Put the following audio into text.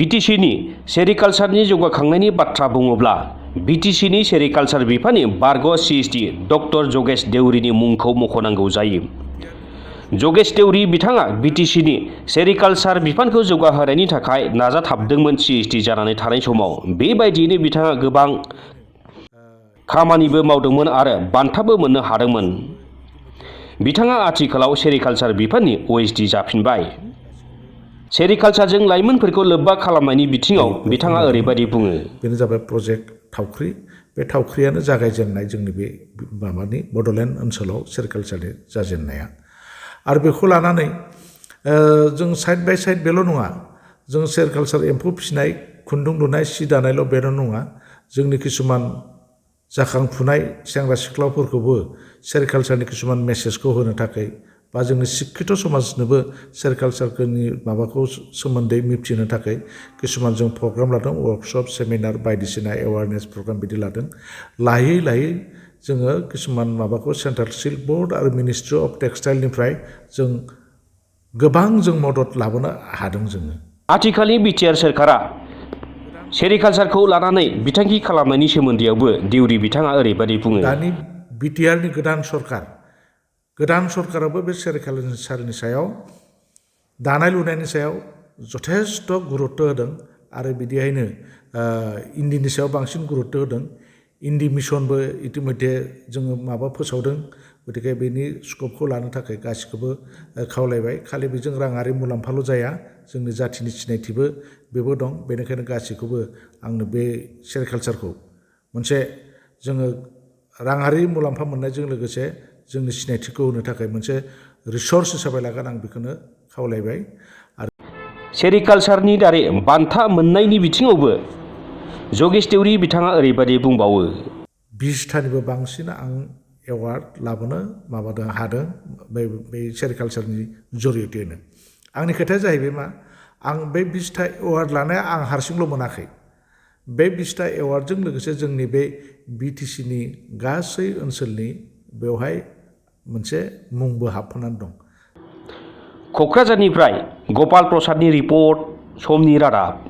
बिटिसिनि सेरिकालचारनि जौगाखांनायनि बाथ्रा बुङोब्ला बिटिसिनि सेरिकालचार बिफाननि बारग' CSD डक्टर जगेश देउरिनि मुंखौ मख'नांगौ जायो। जगेश देउरि बिथाङा बिटिसिनि सेरिकालचार बिफानखौ जौगाहोनायनि थाखाय नाजाथाबदोंमोन। CSD जानानै थानाय समाव बेबायदियैनो बिथाङा गोबां खामानिबो मावदोंमोन आरो बान्थाबो मोननो हादोंमोन। बिथाङा आथिखालाव सेरिकालचार बिफाननि OSD जाफिनबाय। सेरिकालचारजों लाइमोनफोरखौ लोब्बा खालामनायनि बिथिङाव बिथाङा ओरैबायदि बुङो। बेनो जाबाय प्रजेक्ट थावख्रि। बे थावख्रियानो जागायजेननाय जोंनि बे माबानि बड'लेण्ड ओनसोलाव सेरिकालचारनि जाजेननाया। आरो बेखौ लानानै जों साइड बाय साइड बेल' नङा, जों सेरिकालचार एम्फौ फिसिनाय, खुन्दुं लुनाय, सि दानायल' बेल' नङा, जोंनि किसुमान जाखांफुनाय सेंग्रा सिख्लाफोरखौबो सेरिकालचारनि किसुमान मेसेजखौ होनो थाखाय बा जोंनि शिक्षित समाजनोबो सेरिकालचारनि माबाखौ सोमोन्दै मिथिनो थाखाय किसुमान जों प्रग्राम लादों, वर्कशप, सेमिनार बायदिसिना एवारनेस प्रग्राम बिदि लादों। लायै लायै जोङो किसुमान माबाखौ सेन्ट्रेल सिल्क बोर्ड आरो मिनिस्ट्रि अफ टेक्सटाइलनिफ्राय जों गोबां जों मदद लाबोनो हादों जोङो। आथिखालनि बिटिआर सोरखारा सेरिकालचारखौ लानानै बिथांखि खालामनायनि सोमोन्दैयावबो देउरि बिथाङा ओरैबायदि बुङो। दानि बिटिआरनि गोदान सरकाराबो बे सेरिकालचारनि सायाव दानाय लुनायनि सायाव जथेस्थ' गुरुत्त होदों आरो बिदिहायनो इन्दिनि सायाव बांसिन गुरुत्त होदों। इन्दि मिसनबो इतिमध्य जोङो माबा फोसावदों। गतिके बेनि स्कपखौ लानो थाखाय गासिखौबो खावलायबाय। खालि बेजों राङारि मुलाम्फाल' जाया, जोंनि जाथिनि सिनायथिबो बेबो दं। बेनिखायनो गासैखौबो आंनो बे सेरिकालचारखौ मोनसे जोङो राङारि मुलाम्फा मोननायजों लोगोसे जोंनि सिनायथिखौ होनो थाखाय मोनसे रिसर्स हिसाबै लागोन, आं बेखौनो खावलायबाय। आरो सेरिकालचारनि दारै बान्था मोननायनि बिथिङावबो जगेश देउरि बिथाङा ओरैबायदि बुंबावो। 20थानिबो बांसिन आं एवार्ड लाबोनो माबादों हादों बे सेरिकालचारनि जरियतेनो। आंनि खोथाया जाहैबाय मा, आं बे 20था एवार्ड लानाया आं हारसिंल' मोनाखै। बे 20था एवार्डजों लोगोसे जोंनि बे बिटिसिनि गासै ओनसोलनि बेवहाय मोनसे मुंबो हाबफानानै दं। क'क्राझारनिफ्राय गपाल प्रसादनि रिपर्ट, समनि रादाब।